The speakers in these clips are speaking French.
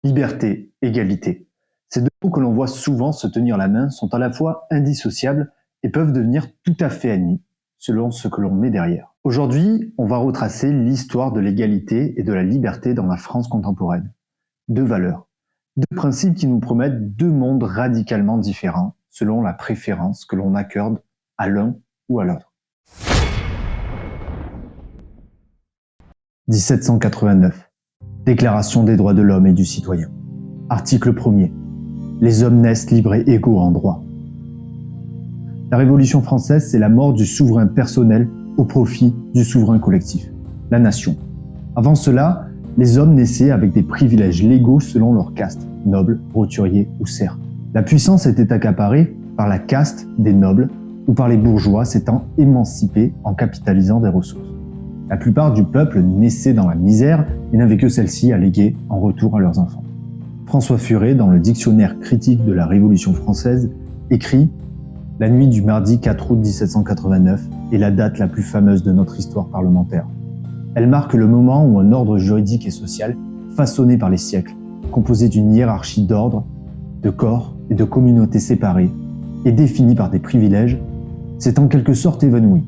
Liberté, égalité. Ces deux mots que l'on voit souvent se tenir la main sont à la fois indissociables et peuvent devenir tout à fait ennemis, selon ce que l'on met derrière. Aujourd'hui, on va retracer l'histoire de l'égalité et de la liberté dans la France contemporaine. Deux valeurs, deux principes qui nous promettent deux mondes radicalement différents, selon la préférence que l'on accorde à l'un ou à l'autre. 1789. Déclaration des droits de l'homme et du citoyen. Article 1er. Les hommes naissent libres et égaux en droit. La Révolution française, c'est la mort du souverain personnel au profit du souverain collectif, la nation. Avant cela, les hommes naissaient avec des privilèges légaux selon leur caste, noble, roturier ou serf. La puissance était accaparée par la caste des nobles ou par les bourgeois s'étant émancipés en capitalisant des ressources. La plupart du peuple naissait dans la misère et n'avait que celle-ci à léguer en retour à leurs enfants. François Furet, dans le dictionnaire critique de la Révolution française, écrit « La nuit du mardi 4 août 1789 est la date la plus fameuse de notre histoire parlementaire. Elle marque le moment où un ordre juridique et social, façonné par les siècles, composé d'une hiérarchie d'ordres, de corps et de communautés séparées, et défini par des privilèges, s'est en quelque sorte évanoui,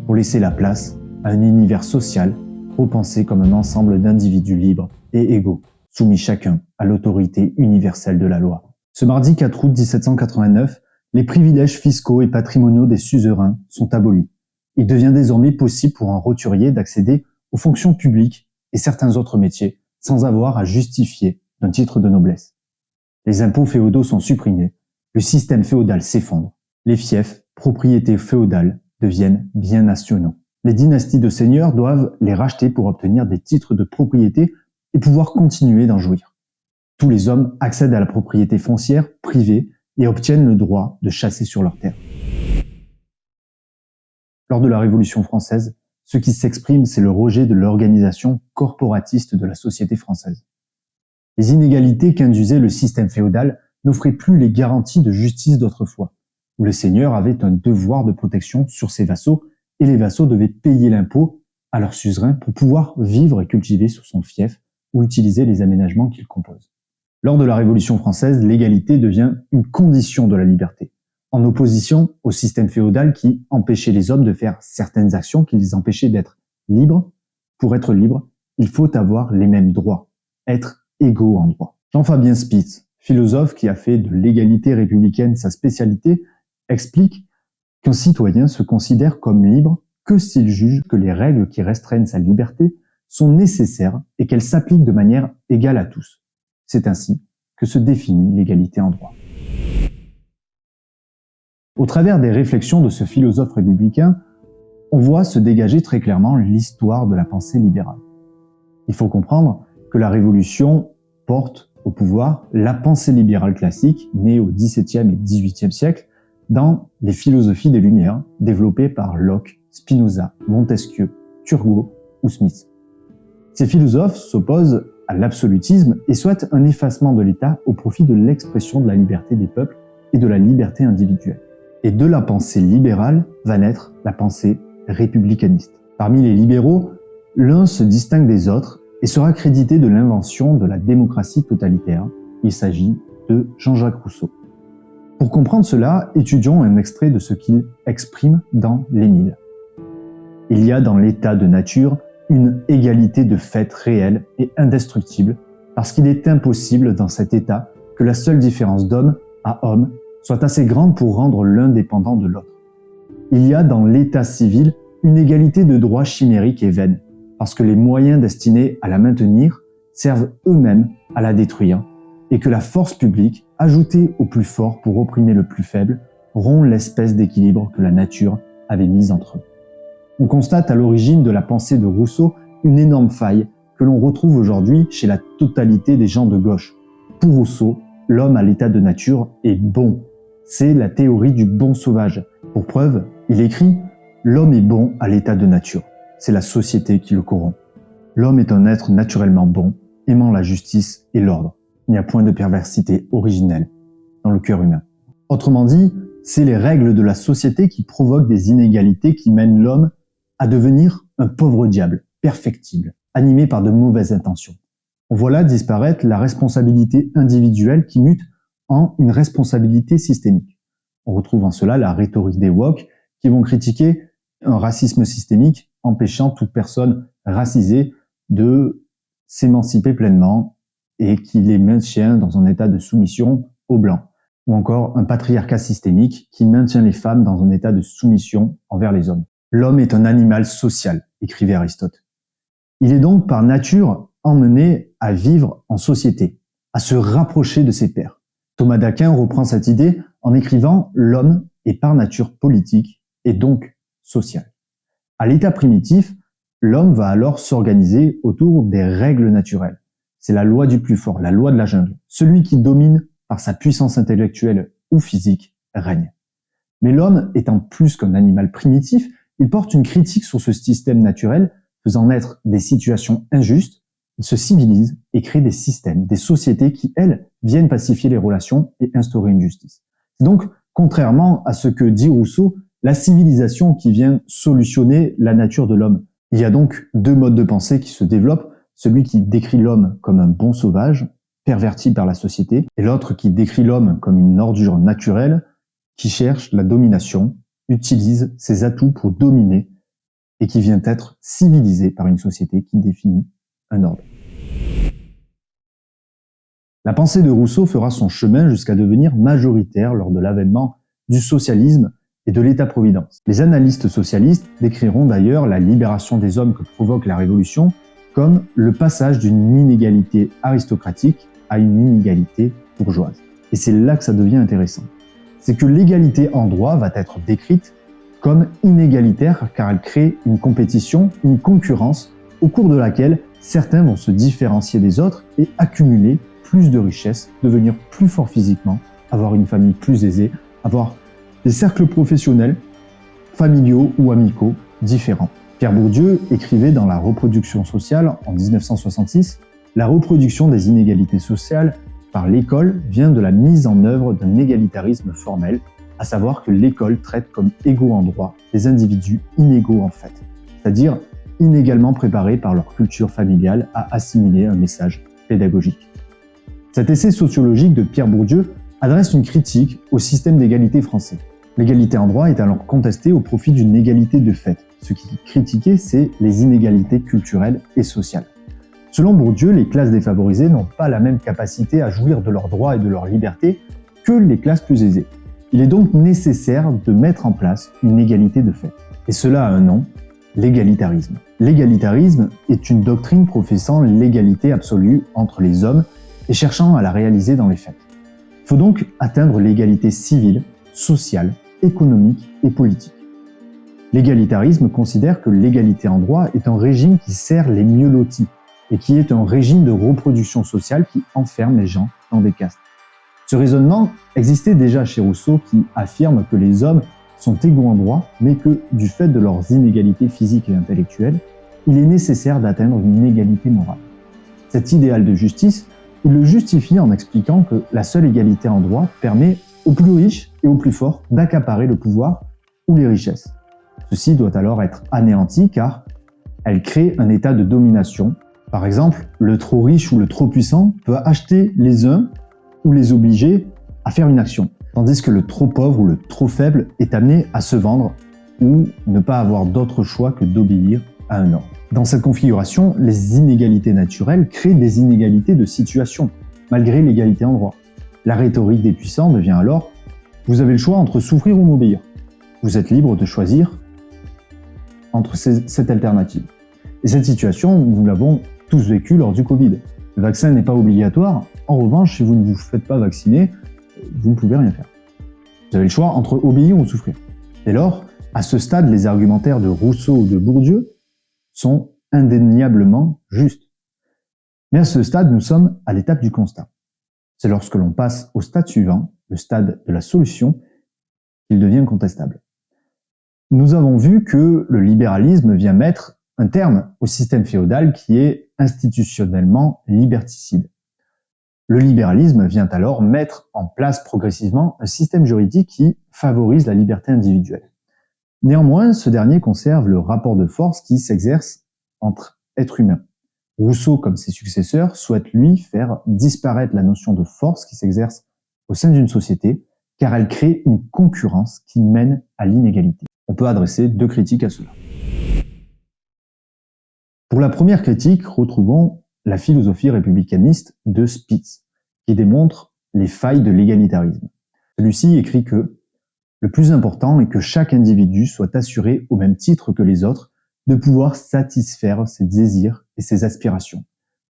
pour laisser la place à un univers social repensé comme un ensemble d'individus libres et égaux, soumis chacun à l'autorité universelle de la loi. Ce mardi 4 août 1789, les privilèges fiscaux et patrimoniaux des suzerains sont abolis. Il devient désormais possible pour un roturier d'accéder aux fonctions publiques et certains autres métiers sans avoir à justifier d'un titre de noblesse. Les impôts féodaux sont supprimés, le système féodal s'effondre, les fiefs, propriétés féodales, deviennent biens nationaux. Les dynasties de seigneurs doivent les racheter pour obtenir des titres de propriété et pouvoir continuer d'en jouir. Tous les hommes accèdent à la propriété foncière privée et obtiennent le droit de chasser sur leurs terres. Lors de la Révolution française, ce qui s'exprime, c'est le rejet de l'organisation corporatiste de la société française. Les inégalités qu'induisait le système féodal n'offraient plus les garanties de justice d'autrefois, où le seigneur avait un devoir de protection sur ses vassaux et les vassaux devaient payer l'impôt à leur suzerain pour pouvoir vivre et cultiver sur son fief ou utiliser les aménagements qu'il compose. Lors de la Révolution française, l'égalité devient une condition de la liberté, en opposition au système féodal qui empêchait les hommes de faire certaines actions qui les empêchaient d'être libres. Pour être libre, il faut avoir les mêmes droits, être égaux en droit. Jean-Fabien Spitz, philosophe qui a fait de l'égalité républicaine sa spécialité, explique qu'un citoyen se considère comme libre que s'il juge que les règles qui restreignent sa liberté sont nécessaires et qu'elles s'appliquent de manière égale à tous. C'est ainsi que se définit l'égalité en droit. Au travers des réflexions de ce philosophe républicain, on voit se dégager très clairement l'histoire de la pensée libérale. Il faut comprendre que la Révolution porte au pouvoir la pensée libérale classique, née au XVIIe et XVIIIe siècle, dans les philosophies des Lumières, développées par Locke, Spinoza, Montesquieu, Turgot ou Smith. Ces philosophes s'opposent à l'absolutisme et souhaitent un effacement de l'État au profit de l'expression de la liberté des peuples et de la liberté individuelle. Et de la pensée libérale va naître la pensée républicaniste. Parmi les libéraux, l'un se distingue des autres et sera crédité de l'invention de la démocratie totalitaire. Il s'agit de Jean-Jacques Rousseau. Pour comprendre cela, étudions un extrait de ce qu'il exprime dans l'Émile. Il y a dans l'état de nature une égalité de fait réelle et indestructible, parce qu'il est impossible dans cet état que la seule différence d'homme à homme soit assez grande pour rendre l'un dépendant de l'autre. Il y a dans l'état civil une égalité de droit chimérique et vaine, parce que les moyens destinés à la maintenir servent eux-mêmes à la détruire, et que la force publique, ajoutée au plus fort pour opprimer le plus faible, rompt l'espèce d'équilibre que la nature avait mise entre eux. On constate à l'origine de la pensée de Rousseau une énorme faille que l'on retrouve aujourd'hui chez la totalité des gens de gauche. Pour Rousseau, l'homme à l'état de nature est bon. C'est la théorie du bon sauvage. Pour preuve, il écrit « L'homme est bon à l'état de nature. C'est la société qui le corrompt. L'homme est un être naturellement bon, aimant la justice et l'ordre. Il n'y a point de perversité originelle dans le cœur humain. » Autrement dit, c'est les règles de la société qui provoquent des inégalités qui mènent l'homme à devenir un pauvre diable, perfectible, animé par de mauvaises intentions. On voit là disparaître la responsabilité individuelle qui mute en une responsabilité systémique. On retrouve en cela la rhétorique des woke qui vont critiquer un racisme systémique empêchant toute personne racisée de s'émanciper pleinement et qui les maintient dans un état de soumission aux blancs. Ou encore un patriarcat systémique qui maintient les femmes dans un état de soumission envers les hommes. L'homme est un animal social, écrivait Aristote. Il est donc par nature emmené à vivre en société, à se rapprocher de ses pairs. Thomas d'Aquin reprend cette idée en écrivant « L'homme est par nature politique et donc social ». À l'état primitif, l'homme va alors s'organiser autour des règles naturelles. C'est la loi du plus fort, la loi de la jungle. Celui qui domine par sa puissance intellectuelle ou physique règne. Mais l'homme étant plus qu'un animal primitif, il porte une critique sur ce système naturel, faisant naître des situations injustes. Il se civilise et crée des systèmes, des sociétés qui, elles, viennent pacifier les relations et instaurer une justice. C'est donc, contrairement à ce que dit Rousseau, la civilisation qui vient solutionner la nature de l'homme. Il y a donc deux modes de pensée qui se développent, celui qui décrit l'homme comme un bon sauvage, perverti par la société, et l'autre qui décrit l'homme comme une ordure naturelle, qui cherche la domination, utilise ses atouts pour dominer, et qui vient être civilisé par une société qui définit un ordre. La pensée de Rousseau fera son chemin jusqu'à devenir majoritaire lors de l'avènement du socialisme et de l'État-providence. Les analystes socialistes décriront d'ailleurs la libération des hommes que provoque la Révolution comme le passage d'une inégalité aristocratique à une inégalité bourgeoise. Et c'est là que ça devient intéressant. C'est que l'égalité en droit va être décrite comme inégalitaire car elle crée une compétition, une concurrence au cours de laquelle certains vont se différencier des autres et accumuler plus de richesses, devenir plus forts physiquement, avoir une famille plus aisée, avoir des cercles professionnels, familiaux ou amicaux différents. Pierre Bourdieu écrivait dans La reproduction sociale en 1966 « La reproduction des inégalités sociales par l'école vient de la mise en œuvre d'un égalitarisme formel, à savoir que l'école traite comme égaux en droit des individus inégaux en fait, c'est-à-dire inégalement préparés par leur culture familiale à assimiler un message pédagogique. » Cet essai sociologique de Pierre Bourdieu adresse une critique au système d'égalité français. L'égalité en droit est alors contestée au profit d'une égalité de fait. Ce qui est critiqué, c'est les inégalités culturelles et sociales. Selon Bourdieu, les classes défavorisées n'ont pas la même capacité à jouir de leurs droits et de leurs libertés que les classes plus aisées. Il est donc nécessaire de mettre en place une égalité de fait. Et cela a un nom, l'égalitarisme. L'égalitarisme est une doctrine professant l'égalité absolue entre les hommes et cherchant à la réaliser dans les faits. Il faut donc atteindre l'égalité civile, sociale, économique et politique. L'égalitarisme considère que l'égalité en droit est un régime qui sert les mieux lotis et qui est un régime de reproduction sociale qui enferme les gens dans des castes. Ce raisonnement existait déjà chez Rousseau qui affirme que les hommes sont égaux en droit, mais que, du fait de leurs inégalités physiques et intellectuelles, il est nécessaire d'atteindre une égalité morale. Cet idéal de justice, il le justifie en expliquant que la seule égalité en droit permet aux plus riches et aux plus forts d'accaparer le pouvoir ou les richesses. Ceci doit alors être anéanti car elle crée un état de domination. Par exemple, le trop riche ou le trop puissant peut acheter les uns ou les obliger à faire une action, tandis que le trop pauvre ou le trop faible est amené à se vendre ou ne pas avoir d'autre choix que d'obéir à un ordre. Dans cette configuration, les inégalités naturelles créent des inégalités de situation, malgré l'égalité en droit. La rhétorique des puissants devient alors « Vous avez le choix entre souffrir ou m'obéir. Vous êtes libre de choisir entre cette alternative. » Et cette situation, nous l'avons tous vécue lors du Covid. Le vaccin n'est pas obligatoire. En revanche, si vous ne vous faites pas vacciner, vous ne pouvez rien faire. Vous avez le choix entre obéir ou souffrir. Dès lors, à ce stade, les argumentaires de Rousseau ou de Bourdieu sont indéniablement justes. Mais à ce stade, nous sommes à l'étape du constat. C'est lorsque l'on passe au stade suivant, le stade de la solution, qu'il devient contestable. Nous avons vu que le libéralisme vient mettre un terme au système féodal qui est institutionnellement liberticide. Le libéralisme vient alors mettre en place progressivement un système juridique qui favorise la liberté individuelle. Néanmoins, ce dernier conserve le rapport de force qui s'exerce entre êtres humains. Rousseau, comme ses successeurs, souhaite lui faire disparaître la notion de force qui s'exerce au sein d'une société, car elle crée une concurrence qui mène à l'inégalité. On peut adresser 2 critiques à cela. Pour la première critique, retrouvons la philosophie républicaniste de Spitz, qui démontre les failles de l'égalitarisme. Celui-ci écrit que le plus important est que chaque individu soit assuré, au même titre que les autres, de pouvoir satisfaire ses désirs et ses aspirations.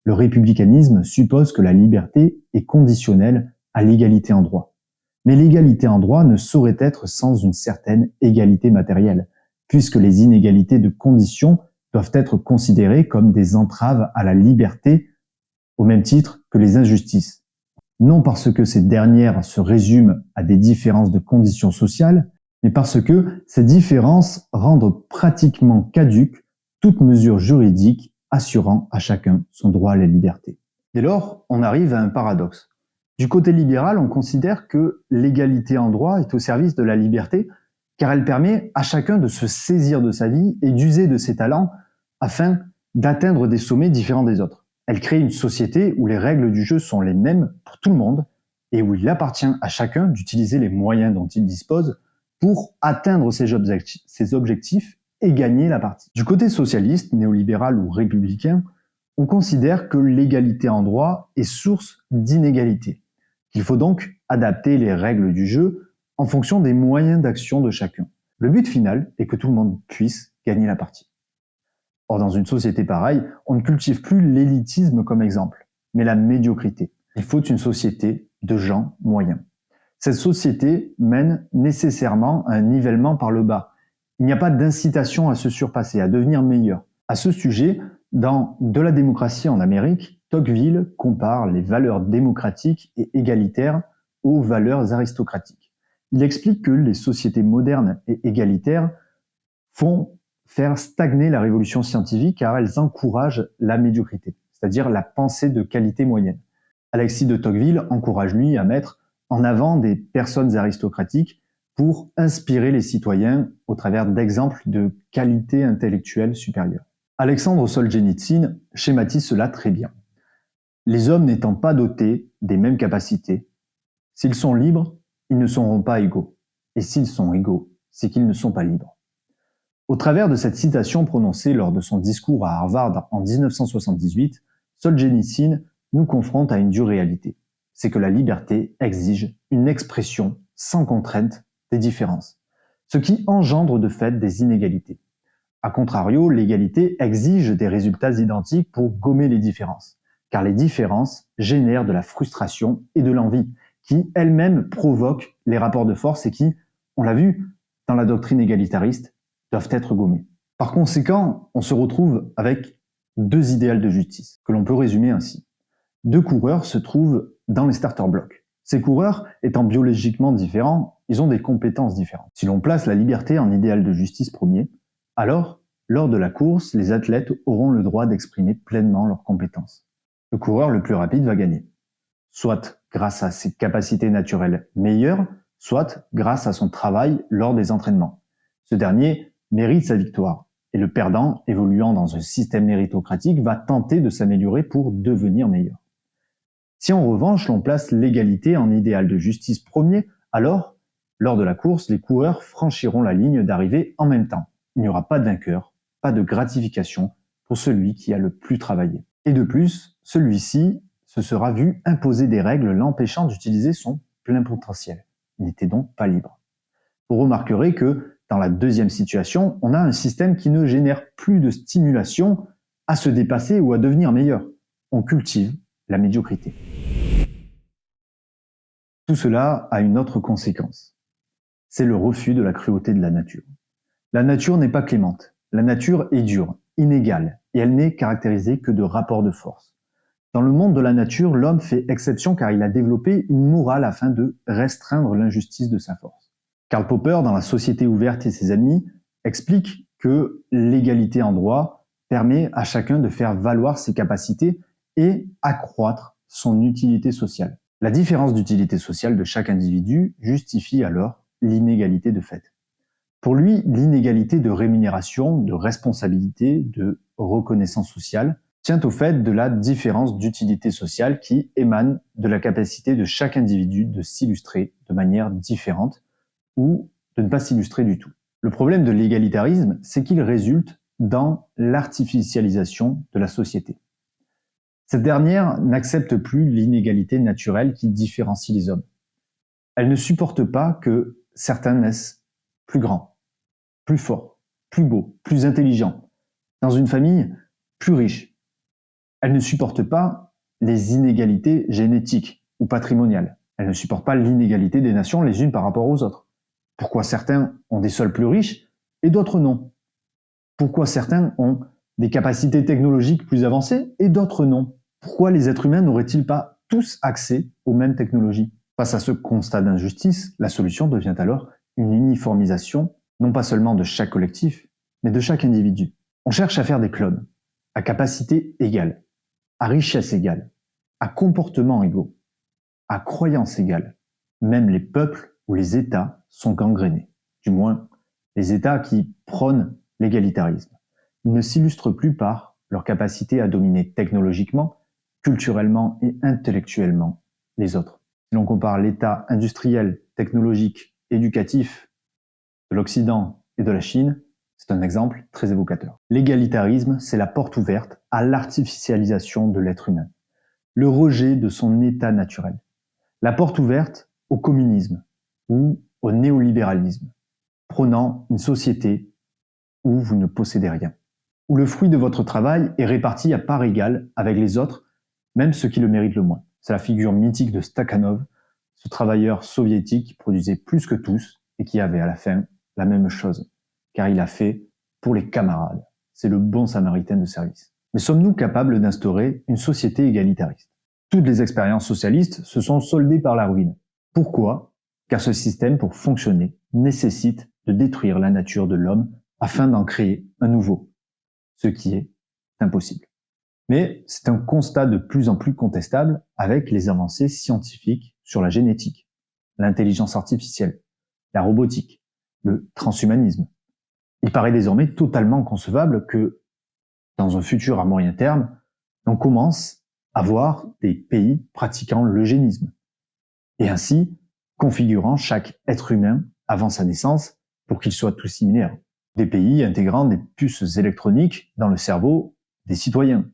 Le républicanisme suppose que la liberté est conditionnelle à l'égalité en droit. Mais l'égalité en droit ne saurait être sans une certaine égalité matérielle, puisque les inégalités de conditions doivent être considérées comme des entraves à la liberté au même titre que les injustices. Non parce que ces dernières se résument à des différences de conditions sociales, mais parce que ces différences rendent pratiquement caduque toute mesure juridique assurant à chacun son droit à la liberté. Dès lors, on arrive à un paradoxe. Du côté libéral, on considère que l'égalité en droit est au service de la liberté, car elle permet à chacun de se saisir de sa vie et d'user de ses talents afin d'atteindre des sommets différents des autres. Elle crée une société où les règles du jeu sont les mêmes pour tout le monde et où il appartient à chacun d'utiliser les moyens dont il dispose pour atteindre ses objectifs et gagner la partie. Du côté socialiste, néolibéral ou républicain, on considère que l'égalité en droit est source d'inégalité. Il faut donc adapter les règles du jeu en fonction des moyens d'action de chacun. Le but final est que tout le monde puisse gagner la partie. Or, dans une société pareille, on ne cultive plus l'élitisme comme exemple, mais la médiocrité. Il faut une société de gens moyens. Cette société mène nécessairement à un nivellement par le bas. Il n'y a pas d'incitation à se surpasser, à devenir meilleur. À ce sujet, dans De la démocratie en Amérique, Tocqueville compare les valeurs démocratiques et égalitaires aux valeurs aristocratiques. Il explique que les sociétés modernes et égalitaires font faire stagner la révolution scientifique car elles encouragent la médiocrité, c'est-à-dire la pensée de qualité moyenne. Alexis de Tocqueville encourage lui à mettre en avant des personnes aristocratiques pour inspirer les citoyens au travers d'exemples de qualité intellectuelle supérieure. Alexandre Solzhenitsyn schématise cela très bien. Les hommes n'étant pas dotés des mêmes capacités, s'ils sont libres, ils ne seront pas égaux. Et s'ils sont égaux, c'est qu'ils ne sont pas libres. Au travers de cette citation prononcée lors de son discours à Harvard en 1978, Solzhenitsyn nous confronte à une dure réalité. C'est que la liberté exige une expression sans contrainte des différences, ce qui engendre de fait des inégalités. A contrario, l'égalité exige des résultats identiques pour gommer les différences, car les différences génèrent de la frustration et de l'envie, qui elles-mêmes provoquent les rapports de force et qui, on l'a vu dans la doctrine égalitariste, doivent être gommées. Par conséquent, on se retrouve avec 2 idéals de justice, que l'on peut résumer ainsi. 2 coureurs se trouvent dans les starter blocks. Ces coureurs, étant biologiquement différents, ils ont des compétences différentes. Si l'on place la liberté en idéal de justice premier, alors, lors de la course, les athlètes auront le droit d'exprimer pleinement leurs compétences. Le coureur le plus rapide va gagner, soit grâce à ses capacités naturelles meilleures, soit grâce à son travail lors des entraînements. Ce dernier mérite sa victoire, et le perdant, évoluant dans un système méritocratique, va tenter de s'améliorer pour devenir meilleur. Si en revanche l'on place l'égalité en idéal de justice premier, alors, lors de la course, les coureurs franchiront la ligne d'arrivée en même temps. Il n'y aura pas de vainqueur, pas de gratification pour celui qui a le plus travaillé. Et de plus, celui-ci se sera vu imposer des règles l'empêchant d'utiliser son plein potentiel. Il n'était donc pas libre. Vous remarquerez que dans la deuxième situation, on a un système qui ne génère plus de stimulation à se dépasser ou à devenir meilleur. On cultive la médiocrité. Tout cela a une autre conséquence. C'est le refus de la cruauté de la nature. La nature n'est pas clémente. La nature est dure, inégale, et elle n'est caractérisée que de rapports de force. Dans le monde de la nature, l'homme fait exception car il a développé une morale afin de restreindre l'injustice de sa force. Karl Popper, dans La Société ouverte et ses ennemis, explique que l'égalité en droit permet à chacun de faire valoir ses capacités et accroître son utilité sociale. La différence d'utilité sociale de chaque individu justifie alors l'inégalité de fait. Pour lui, l'inégalité de rémunération, de responsabilité, de reconnaissance sociale tient au fait de la différence d'utilité sociale qui émane de la capacité de chaque individu de s'illustrer de manière différente ou de ne pas s'illustrer du tout. Le problème de l'égalitarisme, c'est qu'il résulte dans l'artificialisation de la société. Cette dernière n'accepte plus l'inégalité naturelle qui différencie les hommes. Elle ne supporte pas que certains naissent plus grands, plus forts, plus beaux, plus intelligents, dans une famille plus riche. Elle ne supporte pas les inégalités génétiques ou patrimoniales. Elle ne supporte pas l'inégalité des nations les unes par rapport aux autres. Pourquoi certains ont des sols plus riches et d'autres non? Pourquoi certains ont des capacités technologiques plus avancées et d'autres non? Pourquoi les êtres humains n'auraient-ils pas tous accès aux mêmes technologies? Face à ce constat d'injustice, la solution devient alors une uniformisation, non pas seulement de chaque collectif, mais de chaque individu. On cherche à faire des clones, à capacité égale, à richesse égale, à comportement égaux, à croyance égale. Même les peuples ou les États sont gangrénés, du moins les États qui prônent l'égalitarisme. Ils ne s'illustrent plus par leur capacité à dominer technologiquement, culturellement et intellectuellement les autres. Si l'on compare l'état industriel, technologique, éducatif de l'Occident et de la Chine, c'est un exemple très évocateur. L'égalitarisme, c'est la porte ouverte à l'artificialisation de l'être humain, le rejet de son état naturel, la porte ouverte au communisme ou au néolibéralisme, prônant une société où vous ne possédez rien, où le fruit de votre travail est réparti à part égale avec les autres, même ceux qui le méritent le moins. C'est la figure mythique de Stakhanov, ce travailleur soviétique qui produisait plus que tous et qui avait à la fin la même chose, car il a fait pour les camarades. C'est le bon samaritain de service. Mais sommes-nous capables d'instaurer une société égalitariste? Toutes les expériences socialistes se sont soldées par la ruine. Pourquoi? Car ce système, pour fonctionner, nécessite de détruire la nature de l'homme afin d'en créer un nouveau, ce qui est impossible. Mais c'est un constat de plus en plus contestable avec les avancées scientifiques sur la génétique, l'intelligence artificielle, la robotique, le transhumanisme. Il paraît désormais totalement concevable que, dans un futur à moyen terme, on commence à voir des pays pratiquant l'eugénisme, et ainsi configurant chaque être humain avant sa naissance pour qu'il soit tout similaire. Des pays intégrant des puces électroniques dans le cerveau des citoyens,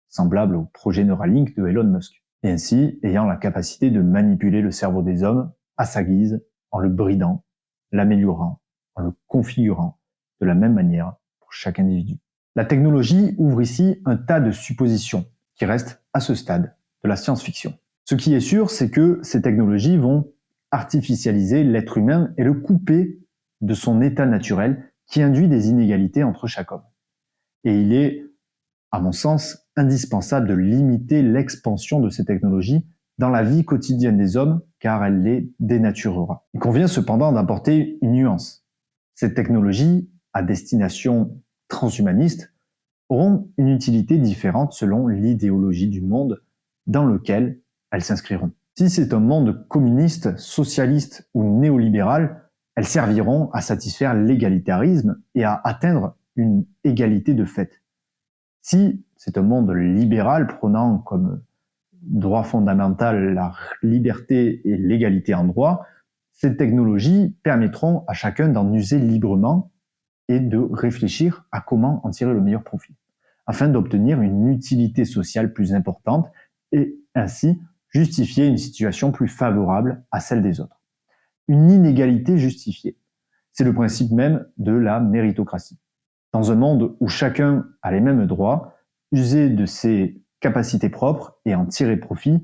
semblable au projet Neuralink de Elon Musk, et ainsi ayant la capacité de manipuler le cerveau des hommes à sa guise, en le bridant, l'améliorant, en le configurant de la même manière pour chaque individu. La technologie ouvre ici un tas de suppositions qui restent à ce stade de la science-fiction. Ce qui est sûr, c'est que ces technologies vont artificialiser l'être humain et le couper de son état naturel qui induit des inégalités entre chaque homme. Et il est, à mon sens, indispensable de limiter l'expansion de ces technologies dans la vie quotidienne des hommes, car elle les dénaturera. Il convient cependant d'apporter une nuance. Ces technologies, à destination transhumaniste, auront une utilité différente selon l'idéologie du monde dans lequel elles s'inscriront. Si c'est un monde communiste, socialiste ou néolibéral, elles serviront à satisfaire l'égalitarisme et à atteindre une égalité de fait. Si c'est un monde libéral prônant comme droit fondamental la liberté et l'égalité en droit, ces technologies permettront à chacun d'en user librement et de réfléchir à comment en tirer le meilleur profit, afin d'obtenir une utilité sociale plus importante et ainsi justifier une situation plus favorable à celle des autres. Une inégalité justifiée. C'est le principe même de la méritocratie. Dans un monde où chacun a les mêmes droits, user de ses capacités propres et en tirer profit,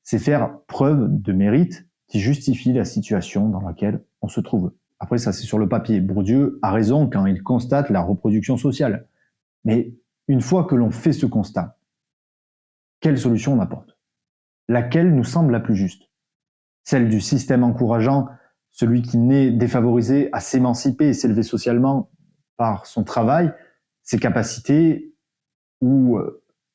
c'est faire preuve de mérite qui justifie la situation dans laquelle on se trouve. Après, ça c'est sur le papier. Bourdieu a raison quand il constate la reproduction sociale. Mais une fois que l'on fait ce constat, quelle solution on apporte? Laquelle nous semble la plus juste? Celle du système encourageant celui qui naît défavorisé à s'émanciper et s'élever socialement par son travail, ses capacités, ou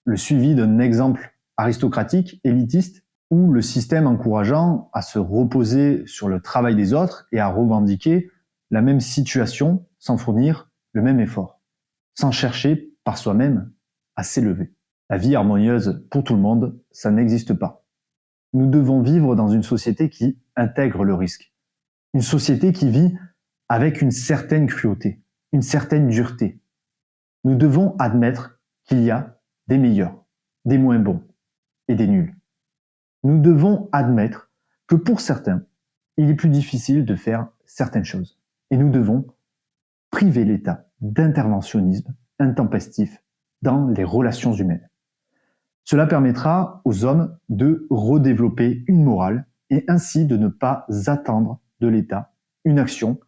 le suivi d'un exemple aristocratique, élitiste, ou le système encourageant à se reposer sur le travail des autres et à revendiquer la même situation sans fournir le même effort, sans chercher par soi-même à s'élever. La vie harmonieuse pour tout le monde, ça n'existe pas. Nous devons vivre dans une société qui intègre le risque. Une société qui vit avec une certaine cruauté, une certaine dureté. Nous devons admettre qu'il y a des meilleurs, des moins bons et des nuls. Nous devons admettre que pour certains, il est plus difficile de faire certaines choses. Et nous devons priver l'État d'interventionnisme intempestif dans les relations humaines. Cela permettra aux hommes de redévelopper une morale et ainsi de ne pas attendre de l'État une action,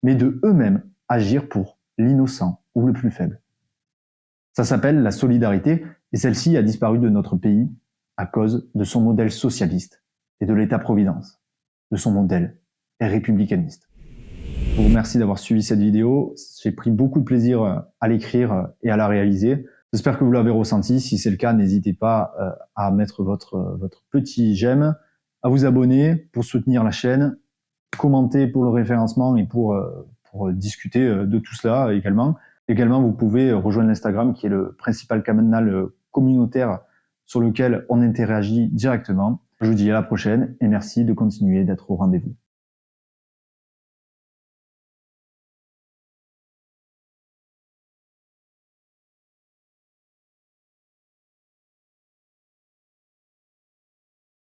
mais de eux-mêmes agir pour l'innocent ou le plus faible. Ça s'appelle la solidarité et celle-ci a disparu de notre pays à cause de son modèle socialiste et de l'État-providence, de son modèle républicaniste. Je vous remercie d'avoir suivi cette vidéo. J'ai pris beaucoup de plaisir à l'écrire et à la réaliser. J'espère que vous l'avez ressenti. Si c'est le cas, n'hésitez pas à mettre votre petit j'aime, à vous abonner pour soutenir la chaîne, commenter pour le référencement et pour discuter de tout cela également. Également, vous pouvez rejoindre l'Instagram qui est le principal canal communautaire sur lequel on interagit directement. Je vous dis à la prochaine et merci de continuer d'être au rendez-vous.